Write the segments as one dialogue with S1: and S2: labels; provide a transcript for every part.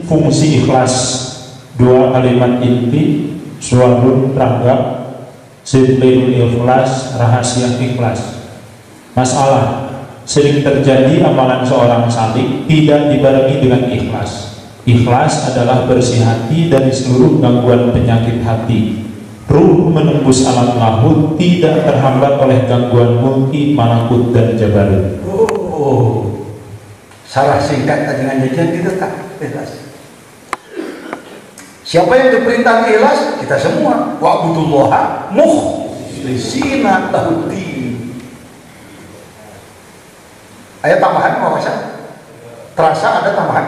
S1: fungsi ikhlas. Dua kalimat inti, suarun rangga, sitlil ikhlas, rahasia ikhlas. Masalah, sering terjadi amalan seorang salih tidak dibarengi dengan ikhlas. Ikhlas adalah bersih hati dari seluruh gangguan penyakit hati. Ruh menembus alam lahut, tidak terhambat oleh gangguan mulki, malakut, dan jabarut.
S2: Salah singkat dengan jajan kita tak ikhlas. Siapa yang diperintah ikhlas? Kita semua. Wa'budullaha mukhlisina lahuddin. Ayat tambahan apa Pak? Terasa ada tambahan?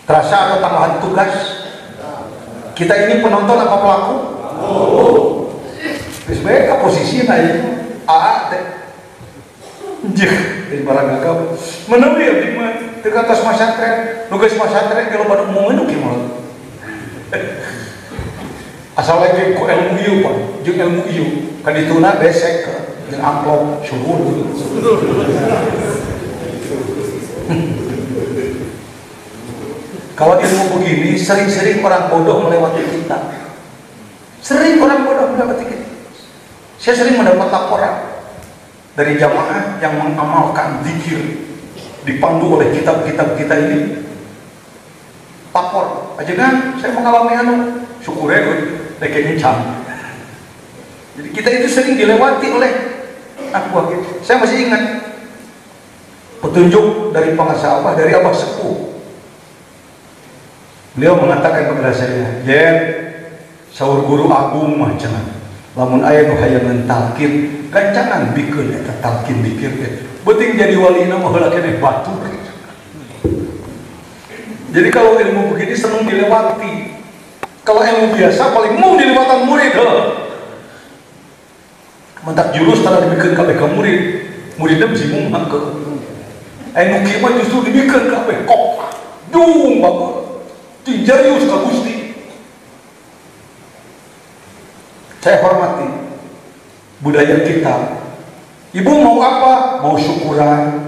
S2: Terasa ada tambahan tugas? Kita ini penonton apa pelaku? Sebenarnya posisi naik AA teh jih di barang agak menewi ya di mana terkatas masyarakat nugas masyarakat kalau pada mau minum gimana asal lagi ku ilmu iu Pak jeung ilmu iu kan dituna besek ke jeung amplop suhun kalau ilmu begini sering-sering orang bodoh melewati kita. Sering orang bodoh melewati kita. Saya sering mendapat laporan dari jamaah yang mengamalkan zikir dipandu oleh kitab-kitab kita ini. Lapor, aja kan saya mengalami syukur ya ini cam. Jadi kita itu sering dilewati oleh aku. Saya masih ingat petunjuk dari pengasah Abah, dari Abah Sepuh. Beliau mengatakan kepada saya, "Jen, saur guru agung mah cenah. Lamun aya nu hayangan talqin, gancangan bikeun eta talqin dikir teh. Beuting jadi walina mah heula keneh batur." Jadi kalau ilmu begini senang dilewati. Kalau ilmu biasa paling mau dilewatan murid heuh. Mentak jurus tara dibikeun kabeh ka murid. Muridnya mesti mungkak ke. Nu kieu mah justru dibikeun kabeh kok. Dung bagus. Jarius ka Gusti. Saya hormati budaya kita. Ibu mau apa? Mau syukuran.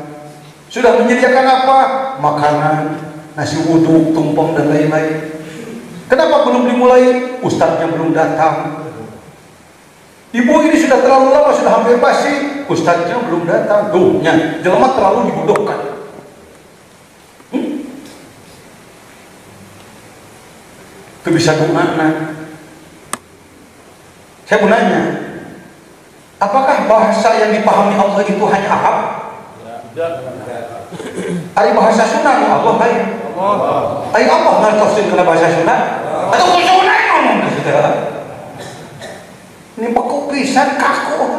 S2: Sudah menyediakan apa? Makanan, nasi uduk, tumpeng dan lain-lain. Kenapa belum dimulai? Ustadznya belum datang. Ibu ini sudah terlalu lama, sudah hampir basi. Ustadznya belum datang. Tuh, jelema terlalu dibodohkan. Itu bisa gimana? Saya mau nanya, apakah bahasa yang dipahami Allah itu hanya Arab? Ari bahasa Sunda Allah lain. Ari apa ngartosin kena bahasa Sunda? Atau bahasa Sunda ngomong gitu. Ini beku pisan kaku.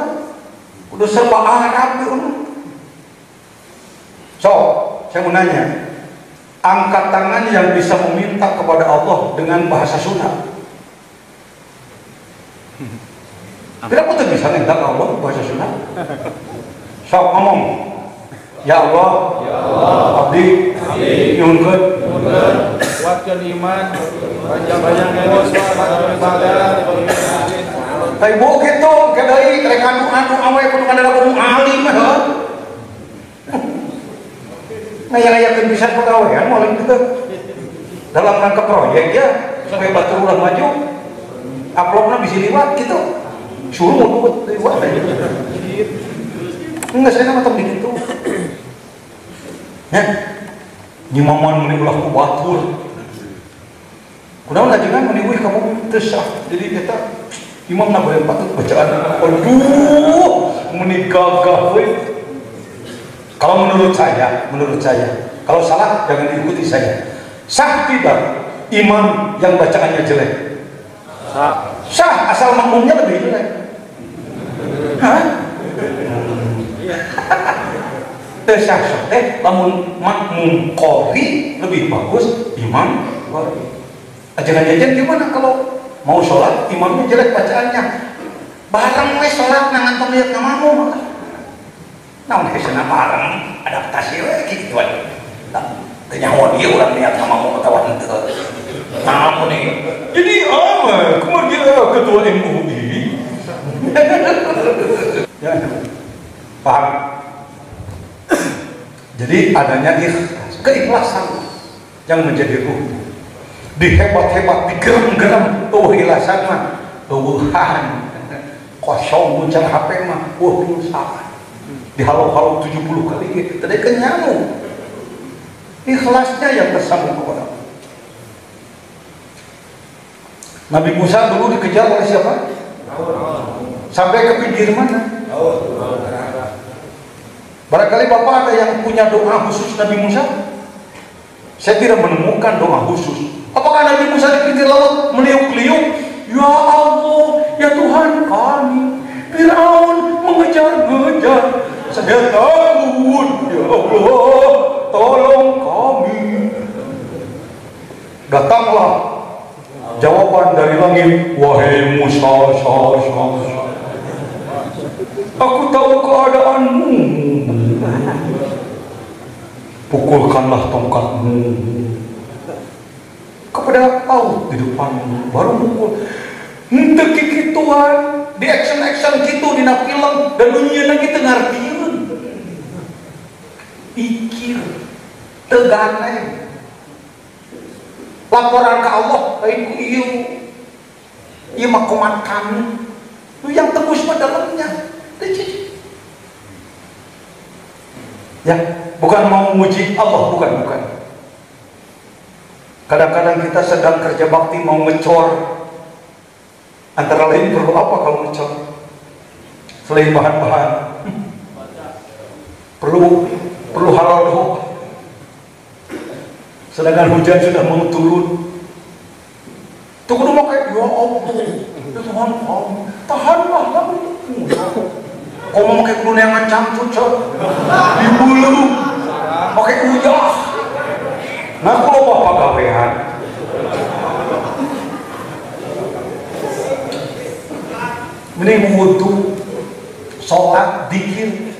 S2: Udah serba Arab itu. So, saya mau nanya, angkat tangan yang bisa meminta kepada Allah dengan bahasa Sunda. Tidak betul bisa minta ke Allah bahasa Sunda. Sok ngomong, ya Allah, abdi nyuhunkeun kuatkeun iman, panjang-panjang dosa, ibadah. Tapi bu gitu, kadai rek anu awe kudu kana kudu alim heuh. Ngaya-ngayakeun pisan pegawaian moal gitu. Dalam rangka proyek ya, supaya batur ulah maju. Uploadna bisa liwat gitu. Suruh mau liwat aja. Enggak saya mah begitu. Ya. Nyimaman meni ulah ku batur. Kunaon lajengan meni wih kamu teu sah. Jadi kita imam na bae patut bacaan. Aduh, meni gagah we. Kalau menurut saya, kalau salah jangan diikuti saya. Sah tidak imam yang bacaannya jelek? Sah asal makmumnya lebih jelek. Hah? Sah namun makmum qori lebih bagus imam qori. Jangan-jangan gimana kalau mau sholat imamnya jelek bacaannya? Bareng we sholat ngantung lihat ka makmum. Namun kesana bareng adaptasi we gitu we. Ternyawa dia orang niat ngomong atau henteu. Namun nih. Jadi apa? Kemudian ketua MUI. Ya, paham? Jadi adanya keikhlasan. yang menjadi ruh. Dihebat-hebat, digerem-gerem, ilasan mah wuhan kosong muncul HP mah pulsa dihalau-halau 70 kali gitu tadi kenyang. Ikhlasnya yang tersambung kepada Allah. Nabi Musa dulu dikejar oleh siapa? Sampai ke pinggir mana? Barangkali Bapak ada yang punya doa khusus Nabi Musa? Saya tidak menemukan doa khusus. Apakah Nabi Musa di pinggir laut meliuk-liuk? Ya Allah, ya Tuhan kami, Fir'aun mengejar-ngejar, saya takut, ya Allah, tolong kami. Datanglah jawaban dari langit, wahai Musa, aku tahu keadaanmu, pukulkanlah tongkatmu kepada paut di depanmu, baru pukul. Untuk kikituan di action gitu di film dan dunia kita ngartiin pikir tegane laporan ke Allah lain ku iya makomat kami lu yang tembus pada dalamnya ya, bukan mau memuji Allah, bukan. Kadang-kadang kita sedang kerja bakti mau ngecor. Antara lain perlu apa kalau ngecor? Selain bahan-bahan, perlu halal doa. Sedangkan hujan sudah mau turun. Tuh kudu pakai ya Allah, ya Tuhan kamu, tahanlah kamu. Kau mau pakai kudu yang ngancam cucok, di bulu, pakai ujah. Nah kalau bapak gawean mending wudhu, sholat, dzikir,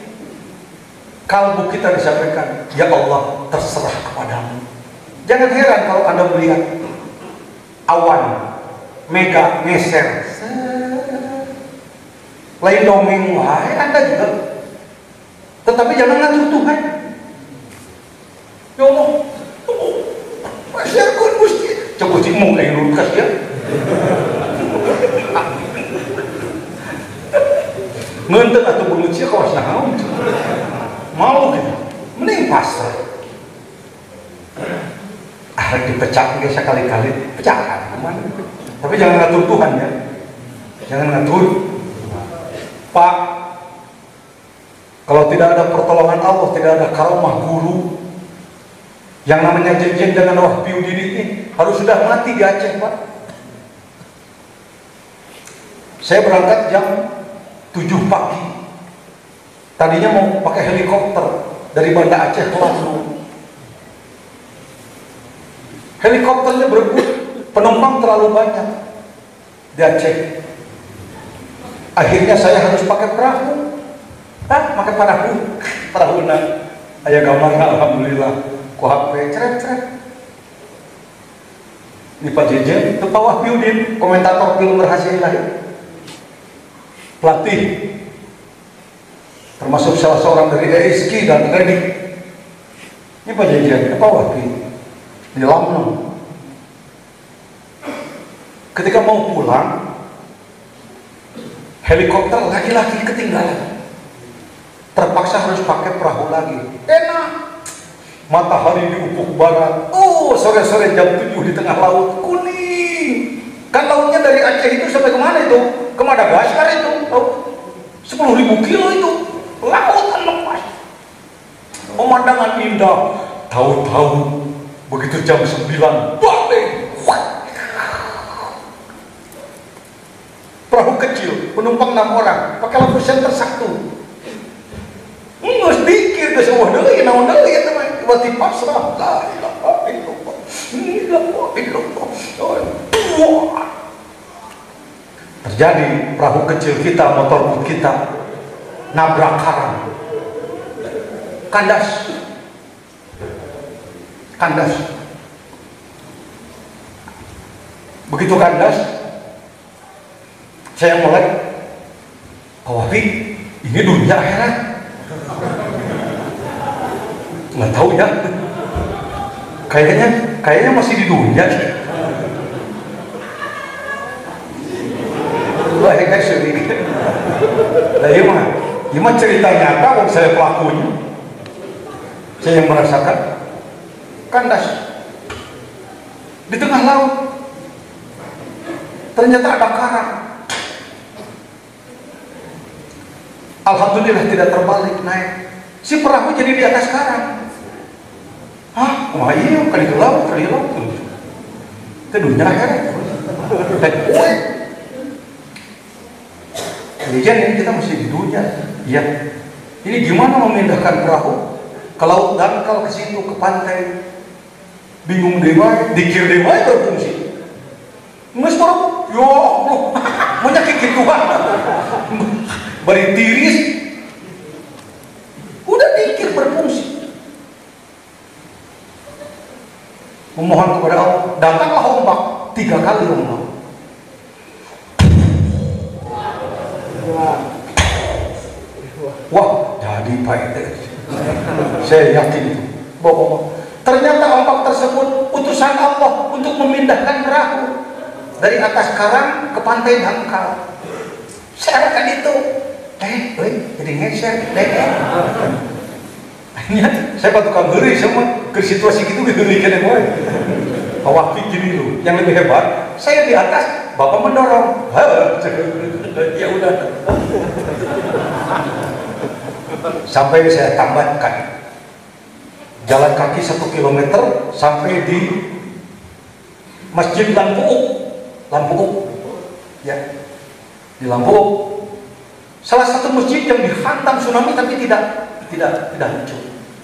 S2: kalbu kita disampaikan, ya Allah terserah kepadamu. Jangan heran kalau Anda melihat awan mega geser lain dongeng, wahai Anda juga, tetapi jangan ngatur Tuhan. Ya Allah, masih aku mesti coba cimung kayak lukas ya. Ngentek atau benguci kawas naon mau gitu, mending pasrah. Dipecah nggak sekali-kali pecahkan, tapi jangan ngatur Tuhan ya, jangan ngatur. Pak, kalau tidak ada pertolongan Allah, tidak ada karomah guru, yang namanya Jejen dengan Wahyu ini harus sudah mati di Aceh, Pak. Saya berangkat jam 7 pagi. Tadinya mau pakai helikopter dari Banda Aceh ke Lampung. Helikopternya berebut, penumpang terlalu banyak di Aceh. Akhirnya saya harus pakai perahu. Pakai perahu ayah gambar alhamdulillah. Ku HP ceret. Ini Pak Jejen, itu Pak Wahyudin, komentator film Rahasia Ilahi, pelatih, termasuk salah seorang dari ESK dan Redi. Ini Pak Jejen, Pak Wahyudin di Lampung. Ketika mau pulang, helikopter laki-laki ketinggalan, terpaksa harus pakai perahu lagi. Enak, matahari di ufuk barat. Sore-sore jam 7 di tengah laut, kuning. Kan lautnya dari Aceh itu sampai kemana itu? Ke Madagaskar itu, 10.000 kilo itu, lautan lepas. Pemandangan indah. Tahu-tahu begitu jam 9, balik. Perahu kecil, penumpang 6 orang, pakai lampu senter 1. Nggak sedikit ke semua deui, naon deui eta mah berarti pasrah. La ilaha illallah. Terjadi perahu kecil kita, motor kita nabrak karang. Kandas. Begitu kandas, saya mulai, Pak Wafi, ini dunia akhirat. Nggak tahu ya, kayaknya kayaknya masih di dunia. Wah, guys, ini. Nah, iya mah cerita nyata, kalau saya pelakunya, saya yang merasakan, kandas di tengah laut, ternyata ada karang. Alhamdulillah tidak terbalik naik. Si perahu jadi di atas karang. Hah? Wah iya, kan itu laut, kali laut. Itu dunia akhirat. Jadi ini kita masih di dunia. Iya. Ini gimana memindahkan perahu ke laut dangkal, ke situ, ke pantai? Bingung dewa, dikir dewa berfungsi. Nges perahu, ya Allah, menyakiti Tuhan. Beri tiris, udah dikir berfungsi. Memohon kepada Allah, datanglah ombak 3 kali ombak. Wah, jadi baik. Saya yakin itu. Bohong. Ternyata ombak tersebut utusan Allah untuk memindahkan perahu dari atas karang ke pantai dangkal. Saya akan itu. Jadi ngeser. Saya patukan ngeri semua ke situasi gitu ngerikan yang lain. Awak gini loh. Yang lebih hebat, saya di atas, bapak mendorong. Ya udah. Sampai saya tambatkan jalan kaki 1 kilometer sampai di Masjid Lampu ya, di Lampu. Salah satu masjid yang dihantam tsunami tapi tidak hancur,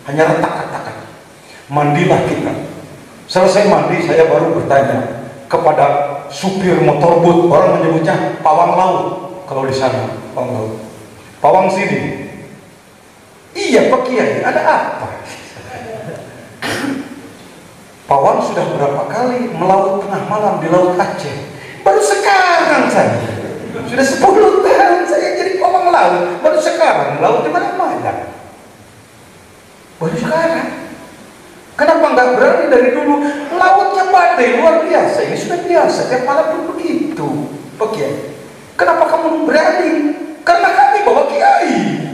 S2: hanya retak-retakan. Mandilah kita. Selesai mandi, saya baru bertanya kepada supir motorbut, orang menyebutnya pawang laut. Kalau di sana pawang laut, pawang sini. Iya Pak Kiai, ada apa? Pawang sudah berapa kali melaut tengah malam di Laut Aceh? Baru sekarang saya. Sudah 10 tahun saya jadi pawang laut. Baru sekarang melaut di mana-mana. Baru sekarang. Kenapa nggak berani dari dulu? Lautnya badai luar biasa. Ini sudah biasa. Tiap malam pun begitu. Pak Kiai, kenapa kamu berani? Karena kami bawa Kiai.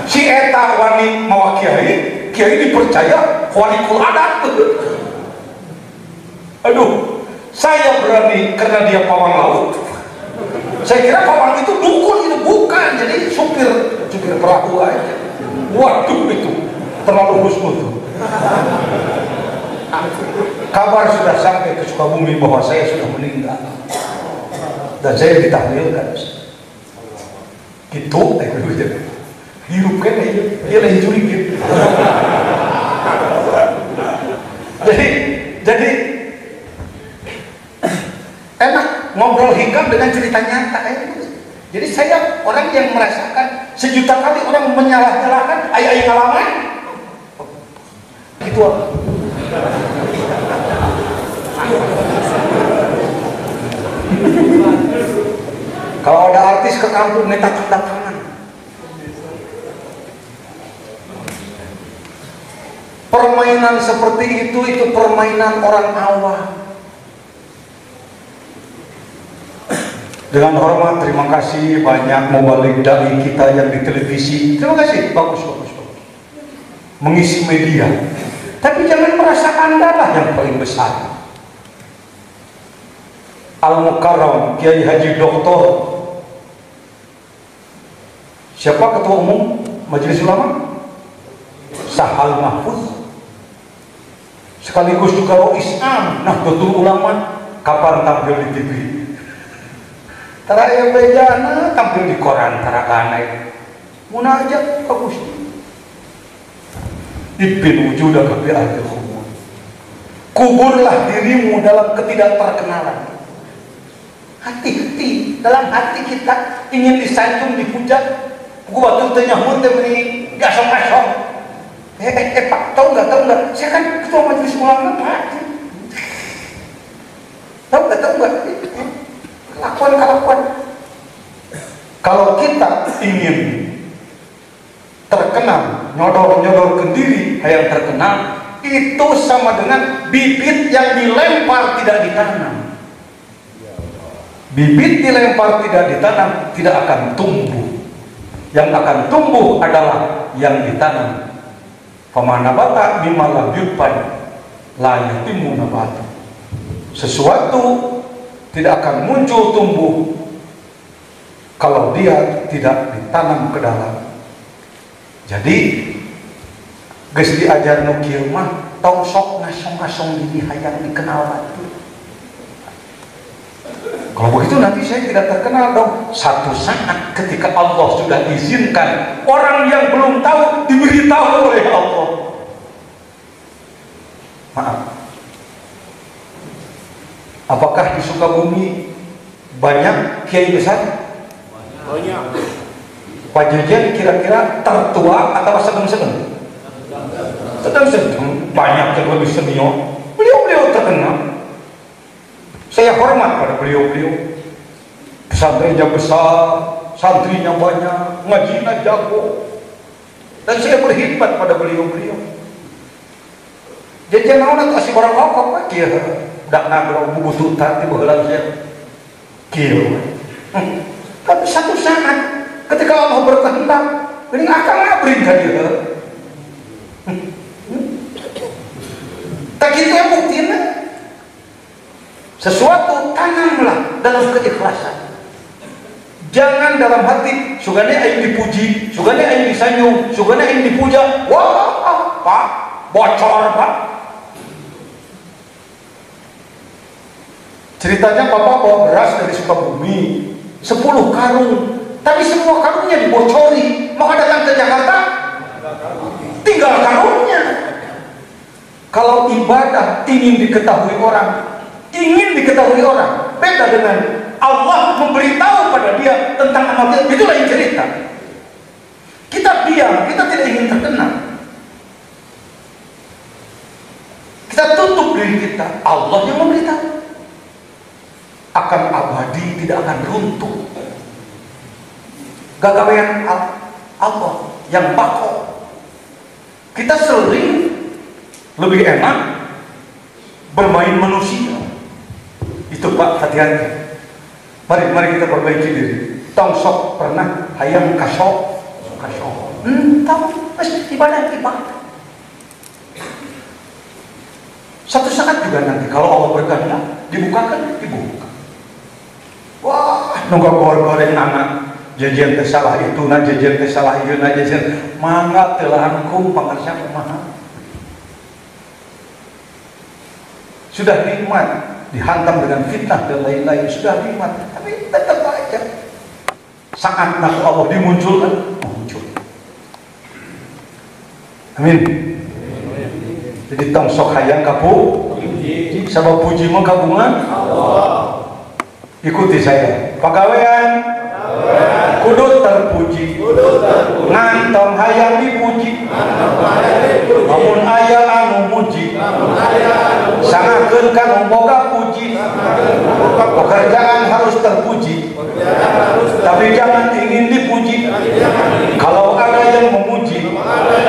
S2: Si eta wani mawa Kiai dipercaya wani kul adat. Aduh, saya berani karena dia pawang laut. Saya kira pawang itu dukun, itu bukan. Jadi supir perahu aja. Waduh, itu terlalu husnul. Kabar sudah sampai ke Sukabumi bahwa saya sudah meninggal dan saya ditahlilkan. Gitu, hirup kan dia lain curiga. Jadi enak ngobrol hikam dengan cerita nyata. Jadi saya orang yang merasakan sejuta kali orang menyalah-nyalahkan ayah ngalaman. Gitu. Kalau ada artis ke kampung minta tanda tangan. Permainan seperti itu permainan orang awam. Dengan hormat, terima kasih banyak mubalik dai kita yang di televisi. Terima kasih, bagus. Mengisi media. Tapi jangan merasa Anda lah yang paling besar. Al-Mukarram Kiai Haji Dr. Siapa ketua umum Majelis Ulama? Sahal Mahfuz. Sekaligus juga Rois Am Nahdlatul Ulama. Kapan tampil di TV? Taraya bejana tampil di koran tarakanai. Munajat bagus. Ibn wujuda kabi ahli khumur. Kuburlah dirimu dalam ketidakterkenalan. Hati-hati dalam hati kita ingin disanjung, dipuja. Gua batu tanya munte ini gasong-gasong. Pak, tahu nggak? Saya kan ketua majelis ulama Pak. Tahu nggak? Kelakuan. Kalau kita ingin terkenal, nyodor-nyodor ke diri, hayang terkenal, itu sama dengan bibit yang dilempar tidak ditanam. Bibit dilempar tidak ditanam tidak akan tumbuh. Yang akan tumbuh adalah yang ditanam. Famana bata mimma lam yudfan la yatimu nabatu. Sesuatu tidak akan muncul tumbuh kalau dia tidak ditanam ke dalam. Jadi geus diajar nu kieu mah tong sok ngasong-ngasong diri hayang dikenal batu. Kalau begitu nanti saya tidak terkenal dong. Satu saat ketika Allah sudah izinkan orang yang belum tahu diberitahu oleh Allah. Maaf. Apakah di Sukabumi banyak kiai besar?
S3: Banyak.
S2: Pak Jejen kira-kira tertua atau sedang-sedang? Sedang-sedang. Banyak yang lebih senior. Beliau-beliau terkenal. Saya hormat pada beliau-beliau. Pesantrennya besar, santrinya banyak, ngajinya jago. Dan saya berkhidmat pada beliau-beliau. Jadi naon atuh asih barang rokok Pak kieu. Dak nagrong bubututan ti baheula saya. Kieu. Tapi satu saat ketika Allah berkehendak, geuning akang ngabring ka dieu. Tak kitu buktina. Sesuatu tanamlah dalam keikhlasan. Jangan dalam hati sugane aing dipuji, sugane aing disanjung, sugane aing dipuja. Wah, Pak, bocor Pak. Ceritanya Bapak bawa beras dari Sukabumi 10 karung, tapi semua karungnya dibocori. Maka datang ke Jakarta tinggal karungnya. Kalau ibadah ingin diketahui orang, beda dengan Allah memberitahu pada dia tentang amal dia. Itu lain cerita. Kita diam, kita tidak ingin terkenal. Kita tutup diri kita. Allah yang memberitahu. Akan abadi, tidak akan runtuh. Gagawean Allah yang bako. Kita sering lebih enak bermain manusia. Itu Pak, hati-hati. Mari kita perbaiki diri. Tong sok pernah hayang kasok. Tahu, ibadah. Satu saat juga nanti kalau Allah berkehendak dibuka. Wah, nunggu goreng anak. Jajan teh salah itu, jajan teh salah ieu, jajan mangga teh langkung pangarsa kumaha. Sudah nikmat, dihantam dengan fitnah dan lain-lain, sudah nikmat, tapi tetap aja saat nak Allah dimunculkan, muncul. Amin. Jadi tong sok hayang kapu, sabab puji mah kabungan Allah. Ikuti saya. Pagawean kudu terpuji, ngantong hayang dipuji. Namun aya anu muji, sangakeun kanu boga puji. Pekerjaan harus terpuji, tapi jangan ingin dipuji. Kalau ada yang memuji,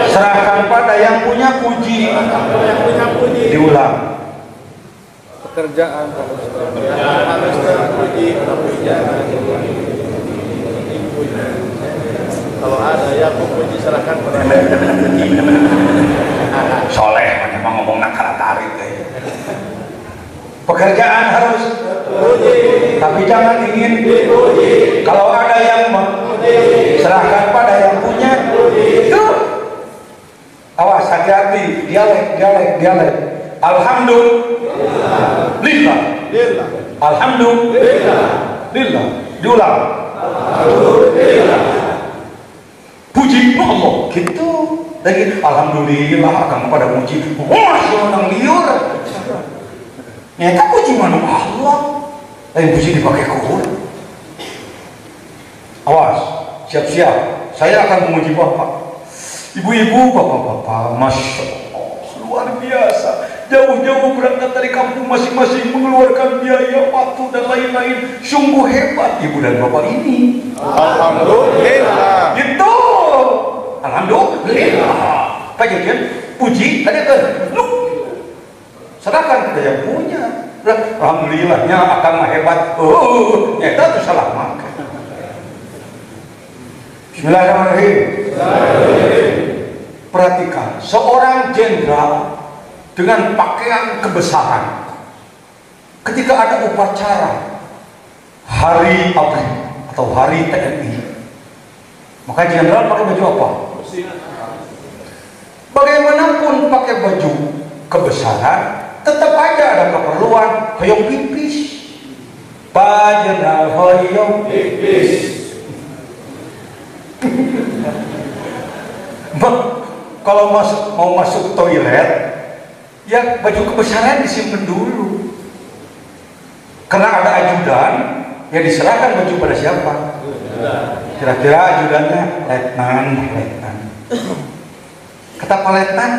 S2: serahkan pada yang punya puji. Diulang.
S3: Pekerjaan harus terpuji, tapi jangan dipuji. Kalau ada yang memuji, serahkan pada yang memuji.
S2: Soleh memang ngomong nakal tarik. Pekerjaan harus terpuji, tapi jangan ingin dipuji. Kalau ada yang memuji, serahkan pada yang punya. Itu. Awas, hati-hati. Dialek. Alhamdulillah. Alhamdulillah. Diulang. Alhamdulillah. Puji Allah. Gitu. Lagi alhamdulillah akan pada puji. Wah, orang liur. Nyata puji mana Allah. Lain puji dipakai kur. Awas, siap-siap. Saya akan memuji Bapak. Ibu-ibu, bapak-bapak, masya Allah, luar biasa. Jauh-jauh berangkat dari kampung masing-masing mengeluarkan biaya, waktu dan lain-lain. Sungguh hebat ibu dan bapak ini.
S3: Alhamdulillah.
S2: Gitu. Alhamdulillah. Pak Jejen, puji tadi kan lu serahkan ke yang punya. Alhamdulillahnya akan mah hebat. Nyata itu salah makan. Bismillahirrahmanirrahim. Perhatikan, seorang jenderal dengan pakaian kebesaran ketika ada upacara hari ABRI atau hari TNI, maka jenderal pakai baju apa? Bagaimanapun pakai baju kebesaran, tetap aja ada keperluan hoyong pipis. Pak Jenderal hoyong pipis. Kalau mau masuk toilet, ya baju kebesaran disimpan dulu. Karena ada ajudan, ya diserahkan baju pada siapa? Kira-kira ajudannya letnan. Kata Pak Letnan,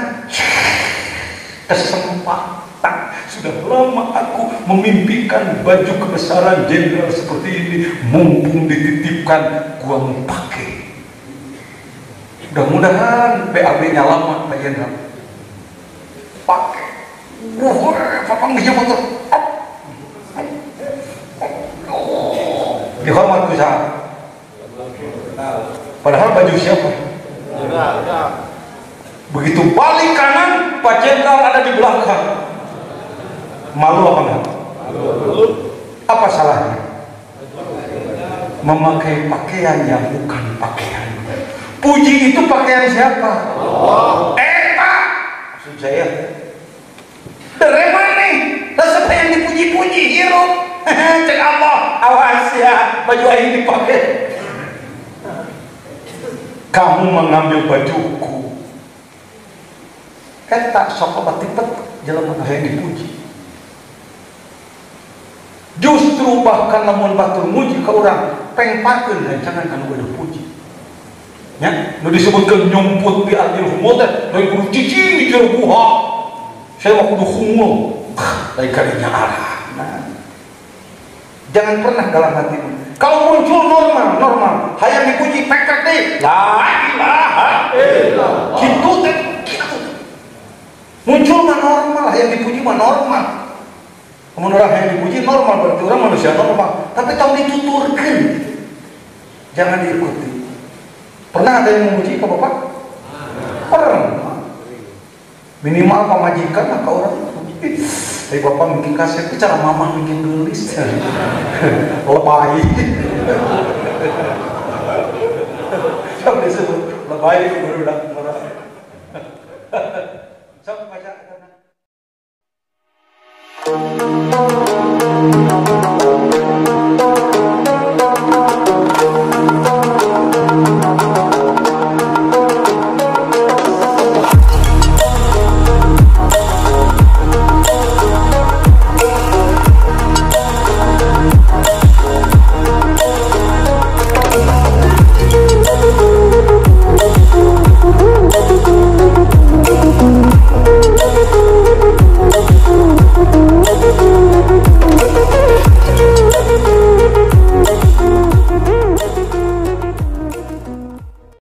S2: kesempatan sudah lama aku memimpikan baju kebesaran jenderal seperti ini, mumpung dititipkan gua mau pakai. Mudah-mudahan BAB-nya lama Pak Jenderal pakai. Papang bisa motor dihormat bisa. Padahal baju siapa? Begitu balik kanan, Pak Jenderal ada di belakang. Malu apa enggak? Apa salahnya? Memakai pakaian yang bukan pakaian. Puji itu pakaian siapa? Pak, maksud saya dari mana nih? Siapa yang dipuji-puji? Hirup. Cek Allah, awas ya, baju ini dipakai. Kamu mengambil bajuku. Tak sok obat-obat jalan mana yang dipuji. Justru bahkan namun batur muji ke orang pengpakeun dan jangan kan udah puji. Ya, nu disebutkan nyumput di adil humul teh, dari kudu cicing di jero buha. Saya mau kudu humul, dari kalinya arah. Nah, jangan pernah dalam hati. Kalau muncul normal, hayang dipuji pek-pek deh. La ilaha illallah. Gitu teh, gitu. Muncul mah normal, hayang dipuji mah normal. Kemudian orang yang dipuji normal, berarti orang manusia normal. Tapi tahu dituturkan, jangan diikuti. Pernah ada yang memuji ke Bapak? Pernah. Minimal pemajikan lah ke orang. Tapi Bapak bikin kaset, cara mama bikin gelis. Lebay. Siapa disebut? Lebay baru udah merah. Siapa baca?